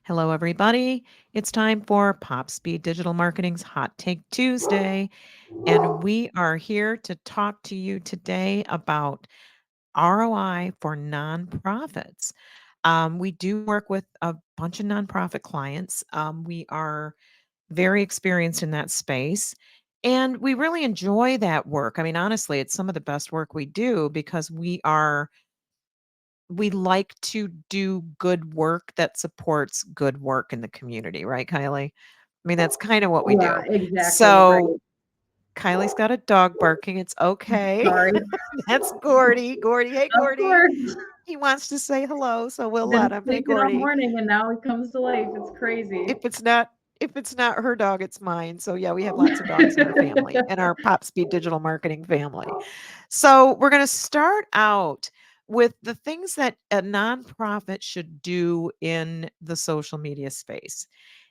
Hello, everybody. It's time for Pop Speed Digital Marketing's Hot Take Tuesday. And we are here to talk to you today about ROI for nonprofits. We do work with a bunch of nonprofit clients. We are very experienced in that space. And we really enjoy that work. I mean, honestly, it's some of the best work we do because we like to do good work that supports good work in the community, right, Kylie? I mean, that's kind of what we Yeah, do. exactly, So right. Kylie's got a dog barking. It's okay. Sorry. That's Gordy. Gordy, hey, Of Gordy. course. He wants to say hello, so we'll let Been him. Hey, sleeping all Gordy. morning and now he comes to life. It's crazy. If it's not if it's not her dog, it's mine. So yeah, we have lots of dogs in our family, in our Pop Speed Digital Marketing family. So we're going to start out with the things that a nonprofit should do in the social media space.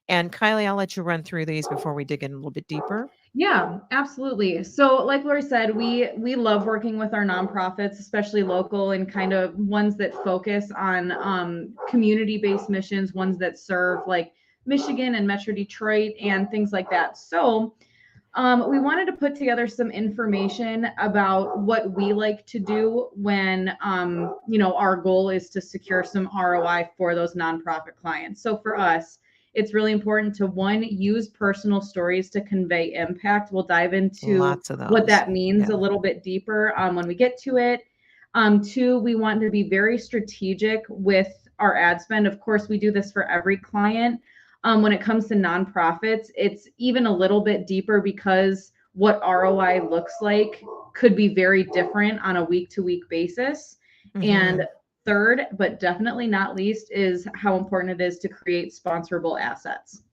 And Kylie, I'll let you run through these before we dig in a little bit deeper. Yeah, absolutely. So, like Lori said, we love working with our nonprofits, especially local and kind of ones that focus on community-based missions, ones that serve like Michigan and Metro Detroit and things like that. So, we wanted to put together some information about what we like to do when, our goal is to secure some ROI for those nonprofit clients. So for us, it's really important to one, use personal stories to convey impact. We'll dive into Lots of what those. that means Yeah. a little bit deeper when we get to it. Two, we want to be very strategic with our ad spend. Of course, we do this for every client. When it comes to nonprofits, it's even a little bit deeper because what ROI looks like could be very different on a week to week basis. And Hmm. third, but definitely not least, is how important it is to create sponsorable assets.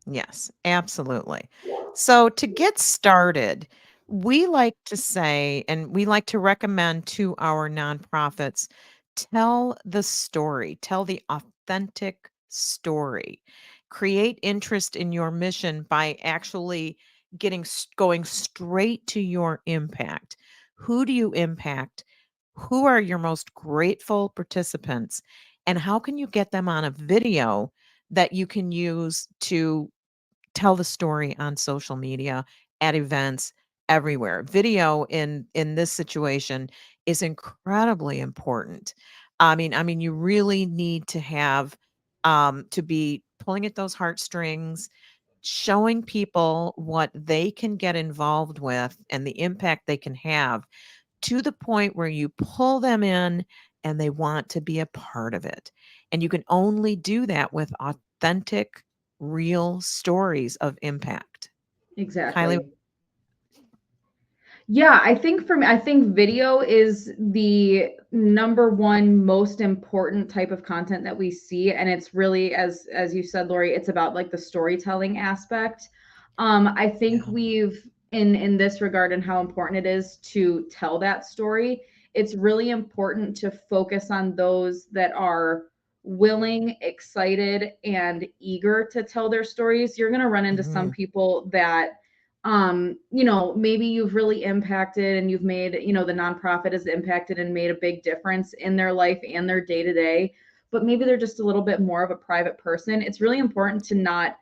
Yes, absolutely. So to get started, we like to say, and we like to recommend to our nonprofits, tell the story, tell the authentic story. Create interest in your mission by actually going straight to your impact. Who do you impact? Who are your most grateful participants? And how can you get them on a video that you can use to tell the story on social media, at events, everywhere? Video in this situation is incredibly important. I mean, you really need to have to be pulling at those heartstrings, showing people what they can get involved with and the impact they can have to the point where you pull them in and they want to be a part of it. And you can only do that with authentic, real stories of impact. Kylie. Exactly. Yeah, I think for me, I think video is the number one most important type of content that we see, and it's really, as you said, Lori, it's about like the storytelling aspect. I think Yeah. we've in this regard and how important it is to tell that story. It's really important to focus on those that are willing, excited, and eager to tell their stories. You're going to run into some Mhm. people that maybe you've really impacted and you've made, the nonprofit has impacted and made a big difference in their life and their day to day, but maybe they're just a little bit more of a private person. It's really important to not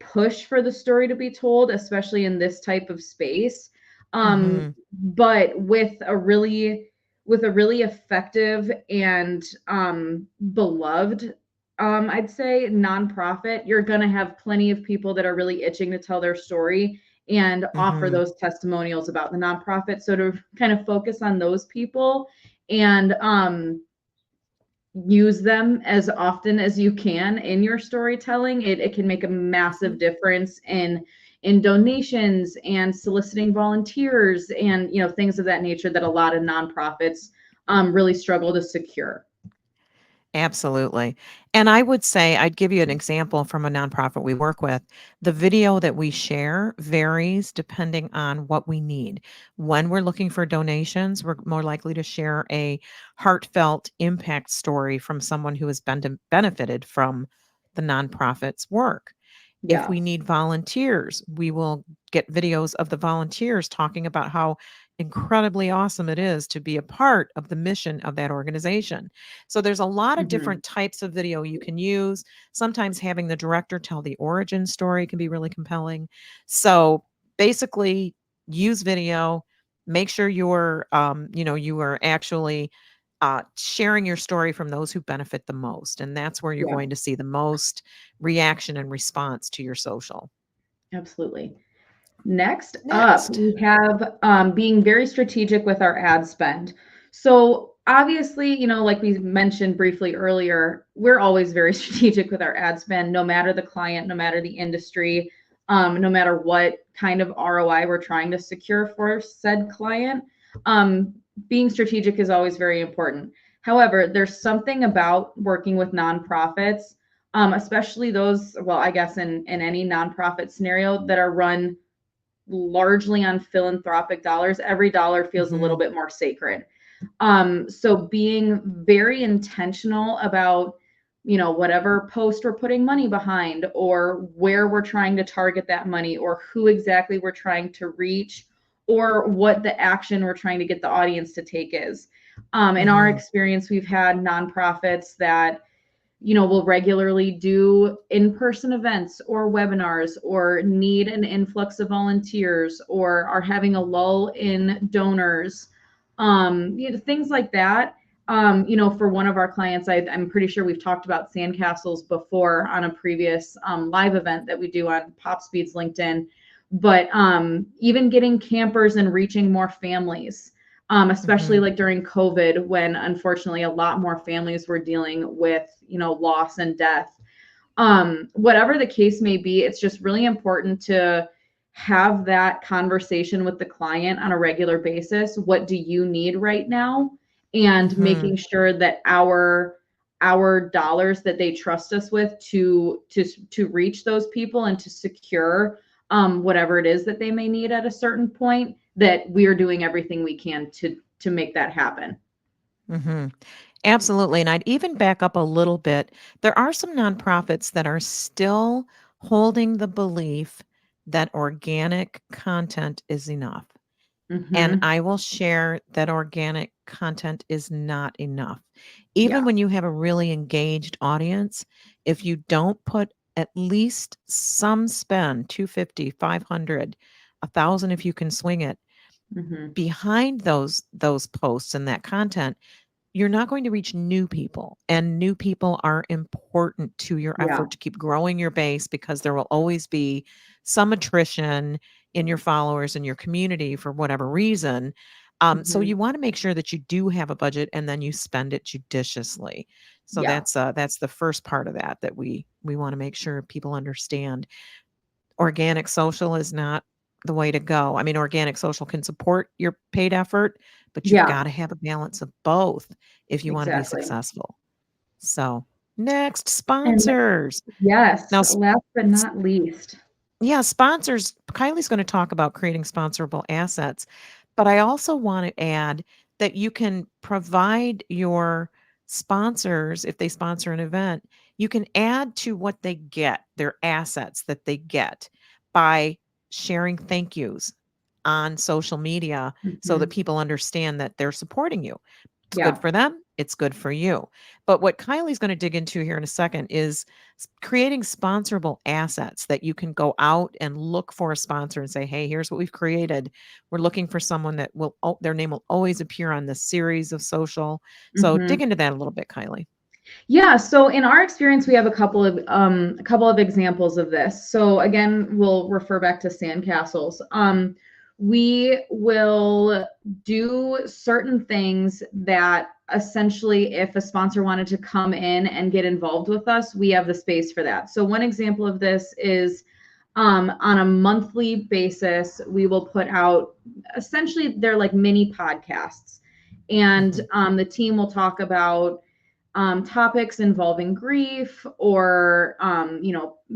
push for the story to be told, especially in this type of space. Mhm. But with a really effective and beloved, I'd say, nonprofit, you're going to have plenty of people that are really itching to tell their story and offer Mhm. those testimonials about the nonprofit. So to kind of focus on those people and use them as often as you can in your storytelling, it can make a massive Mhm. difference in donations and soliciting volunteers and things of that nature that a lot of nonprofits really struggle to secure. Absolutely. And I would say, I'd give you an example from a nonprofit we work with. The video that we share varies depending on what we need. When we're looking for donations, we're more likely to share a heartfelt impact story from someone who has benefited from the nonprofit's work. If Yeah. we need volunteers, we will get videos of the volunteers talking about how incredibly awesome it is to be a part of the mission of that organization. So there's a lot of Mhm. different types of video you can use. Sometimes having the director tell the origin story can be really compelling. So basically use video, make sure you are actually sharing your story from those who benefit the most. And that's where you're Yeah, going to see the most reaction and response to your social. absolutely. Next up, Next. we have being very strategic with our ad spend. So obviously, like we mentioned briefly earlier, we're always very strategic with our ad spend, no matter the client, no matter the industry, no matter what kind of ROI we're trying to secure for said client. Um, Being strategic is always very important. However, there's something about working with nonprofits, especially those, well, I guess in any nonprofit scenario that are run largely on philanthropic dollars, every dollar feels a little Mhm. bit more sacred. So being very intentional about, whatever post we're putting money behind, or where we're trying to target that money, or who exactly we're trying to reach, or what the action we're trying to get the audience to take is. In our Mhm. experience, we've had nonprofits that will regularly do in-person events or webinars, or need an influx of volunteers, or are having a lull in donors, things like that. For one of our clients, I'm pretty sure we've talked about Sandcastles before on a previous live event that we do on Pop Speed's LinkedIn. But even getting campers and reaching more families, especially Mhm. like during COVID, when unfortunately a lot more families were dealing with, loss and death. Whatever the case may be, it's just really important to have that conversation with the client on a regular basis. What do you need right now? And Mhm. making sure that our dollars that they trust us with to reach those people and to secure whatever it is that they may need at a certain point, that we are doing everything we can to make that happen. Mhm. Absolutely, and I'd even back up a little bit. There are some nonprofits that are still holding the belief that organic content is enough, and Hmm. I will share that organic content is not enough. Even Yeah. when you have a really engaged audience, if you don't put at least some spend, 250, 500, 1,000 if you can swing it, Hmm. behind those posts and that content, you're not going to reach new people, and new people are important to your Yeah. effort to keep growing your base, because there will always be some attrition in your followers and your community for whatever reason. So Hmm. you want to make sure that you do have a budget and then you spend it judiciously. So Yeah. that's the first part of that we want to make sure people understand. Organic social is not the way to go. I mean, organic social can support your paid effort, but you've Yeah. gotta have a balance of both if you wanna be Exactly. successful. So, next, And sponsors. yes, Now last but not least. yeah, sponsors. Kylie's going to talk about creating sponsorable assets, but I also want to add that you can provide your sponsors, if they sponsor an event, you can add to what they get, their assets that they get, by sharing thank yous on social media so that Mhm. people understand that they're supporting you. It's good Yeah. for them, it's good for you. But what Kylie's going to dig into here in a second is creating sponsorable assets that you can go out and look for a sponsor and say, "Hey, here's what we've created. We're looking for someone that their name will always appear on this series of social." So dig Mhm. into that a little bit, Kylie. Yeah, so in our experience, we have a couple of examples of this. So again, we'll refer back to Sandcastles. We will do certain things that essentially, if a sponsor wanted to come in and get involved with us, we have the space for that. So one example of this is on a monthly basis, we will put out, essentially they're like mini podcasts, and Mhm. the team will talk about topics involving grief, or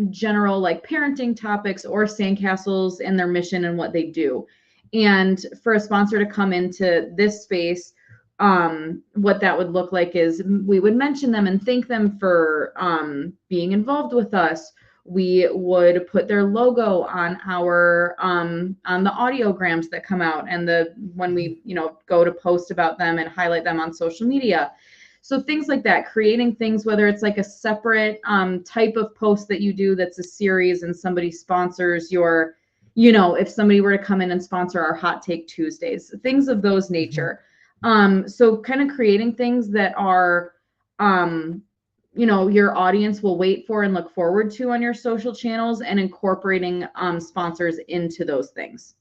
general like parenting topics, or Sandcastles and their mission and what they do. And for a sponsor to come into this space, what that would look like is we would mention them and thank them for being involved with us. We would put their logo on our on the audiograms that come out, and the when we go to post about them and highlight them on social media. So things like that, creating things, whether it's like a separate type of post that you do that's a series and somebody sponsors your, if somebody were to come in and sponsor our Hot Take Tuesdays, things of those nature. So kind of creating things that are, your audience will wait for and look forward to on your social channels, and incorporating sponsors into those things.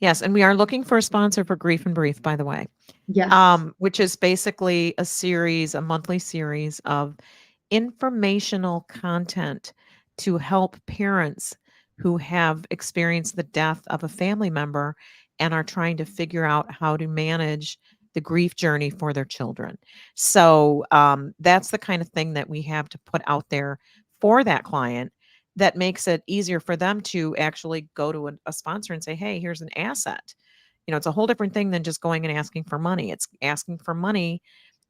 Yes, and we are looking for a sponsor for Grief and Brief, by the way. Yes. Which is basically a monthly series of informational content to help parents who have experienced the death of a family member and are trying to figure out how to manage the grief journey for their children. So that's the kind of thing that we have to put out there for that client that makes it easier for them to actually go to a sponsor and say, hey, here's an asset. It's a whole different thing than just going and asking for money. It's asking for money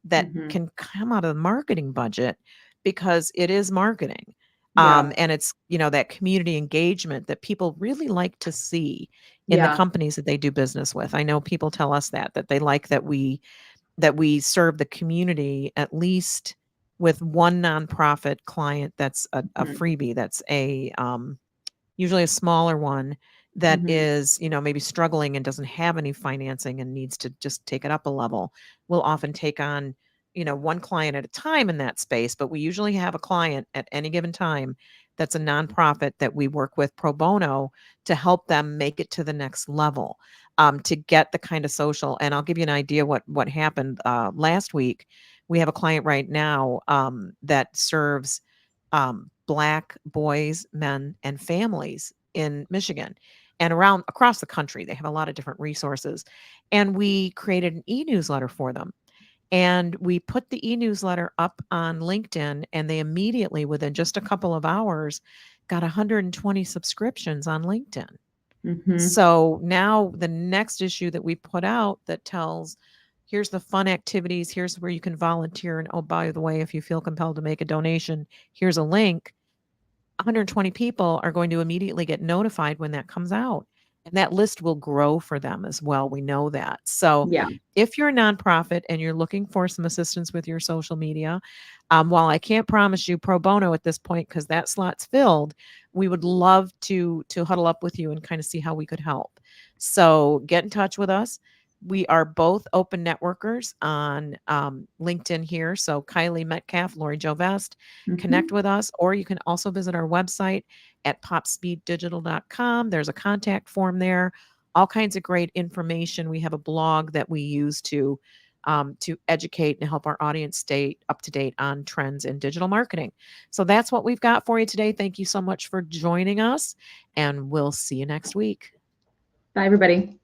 that can come out of the marketing budget, because it is marketing. Yeah. And it's, that community engagement that people really like to see in the Yeah. companies that they do business with. I know people tell us that they like that we serve the community, at least with one nonprofit client that's a freebie, that's a usually a smaller one that is, maybe struggling and doesn't have any financing and needs to just take it up a level. We'll often take on, one client at a time in that space, but we usually have a client at any given time that's a nonprofit that we work with pro bono to help them make it to the next level, to get the kind of social. And I'll give you an idea what happened last week. We have a client right now that serves Black boys, men, and families in Michigan and across the country. They have a lot of different resources. And we created an e-newsletter for them. And we put the e-newsletter up on LinkedIn, and they immediately, within just a couple of hours, got 120 subscriptions on LinkedIn. So now the next issue that we put out that tells, here's the fun activities, here's where you can volunteer. And oh, by the way, if you feel compelled to make a donation, here's a link. 120 people are going to immediately get notified when that comes out. And that list will grow for them as well. We know that. So Yeah. if you're a nonprofit and you're looking for some assistance with your social media, while I can't promise you pro bono at this point because that slot's filled, we would love to huddle up with you and kind of see how we could help. So get in touch with us. We are both open networkers on LinkedIn here. So Kylie Metcalf, Lori Jo Vest, connect with us, or you can also visit our website at popspeeddigital.com. There's a contact form there, all kinds of great information. We have a blog that we use to educate and help our audience stay up to date on trends in digital marketing. So that's what we've got for you today. Thank you so much for joining us, and we'll see you next week. Bye, everybody.